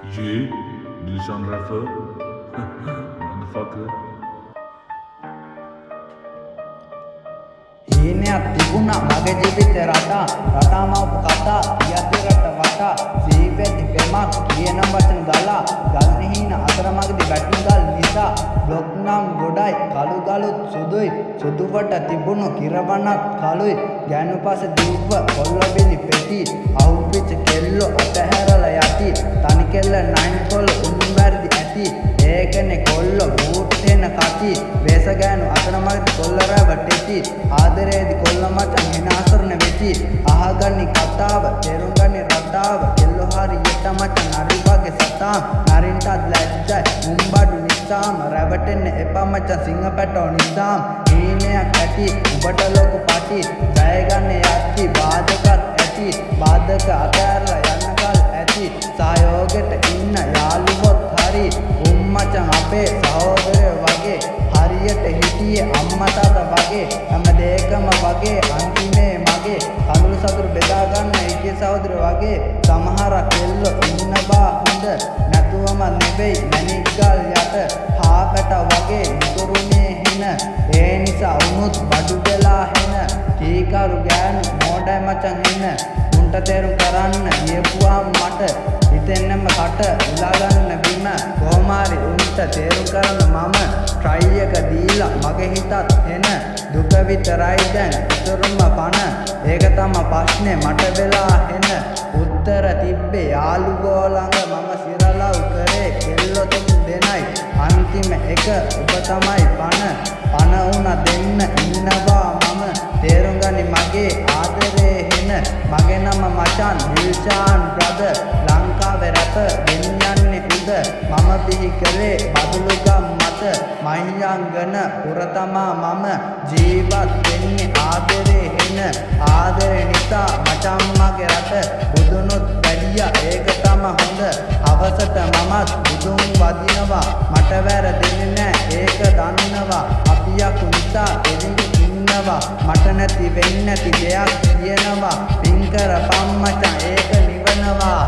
Yeah, Dilshan rapper. Motherfucker. හීනයක් තිබුණා මගේ ජීවිතේ රටාමවපු කතා යති රට වටා සීපෙති පෙමක් කියන වචන ගලා ගල් හීන අතරමඟදී වැටුණු ගල් නිසා බ්ලොක් නම් ගොඩයි කළු ගලුත් සුදුයි සුදුවට තිබුණු කිරවණත් කළුයි ගෑනු පස්සේ දිව්ව කොල්ල බිලි පෙති අවුපිච්ච කෙල්ලෝ අතහැරලා යටි තනි කෙල්ල නයින් කොල්ල උන් වැරදි ඇති ඒකනේ කොල්ල බූට් වෙන කටි වේස ගෑනු අතරමඟදී කොල්ල රැවටෙති ආදරේදි කොල්ල මචං හින අසරණ වෙති අහගන්නි කතාව තේරුම් ගන්නි රටාව කෙල්ලෝ හරියට මචං හරි වගේ සතාම් නරින්ටත් ලැජ්ජයි මුම්බඩු නිසාම රැවටෙන්න එපා මචං සිංහ පැටෝ නිසාම් හීනයක් ඇති උඹට ලොකු පටි ජය ගන්න යත්ති බාධකත් ඇති බාධක අතහැරලා යන්න කල් ඇති සහයෝගෙට ඉන්න යාළුවොත් හරි මචං අපේ සහෝදරයෝ වගේ හරියට හිටියේ අම්මා තාත්තා වගේ හැම දෙයකම වගේ අන්තිමේ මගේ කඳුළු සතුරු බෙදා ගන්න එකේ සහෝදරයෝ වගේ සමහරක් කෙල්ලෝ ඉන්නවා හොඳ නැතුවම නෙවෙයි මැණික් ගල් යට හාකට වගේ මිතුරුනේ හින ඒ නිසා උනුත් බඩු වෙලා හෙන කීකරු ගෑනු මෝඩයි මචං හින උන්ට තේරුම් කරන්න ගියපුවා මට හිතෙන්නම කට උලා ගන්න බිම කොහොමාරි උන්ට තේරුම් කරන්න මම ට්‍රයි එක දීලා මගේ හිතත් එන දුක විතරයි දැන් ඉතුරුම පණ ඒක තමයි ප්‍රශ්නේ මට වෙලා එන උත්තර තිබ්බේ යාළුවෝ ළඟ මම සිරලව් කරේ කෙල්ලෝ තුන් දෙනයි අන්තිම එක ඔබ තමයි පණ උන දෙන්න ඉන්නවා මම තේරුම් ගනි මගේ ආදරේ හෙන මගේ නම මචන් දිල්ෂාන් බ්‍රදර් ලංකාවේ රැප ගෙනියන්නේ උද මම බිහි කළේ බදුලුගම් මත මහියංගන පුර තමා මම ජීවත් වෙන්නේ ආදරේ හෙන ආදරේ නිසා මචන් මගේ රට බුදුනුත් වැඩියා ඒක තම හොඳ අවසට මමත් බුදුන් වදිනවා මට වැරදෙන්නේ නෑ ඒක දන්නවා අපි යකු නිසා එදින් ඉන්නවා මට නැති වෙන්නේ නැති දෙයක් කියනවා පින් කරපම් මචං ඒක නිවනවා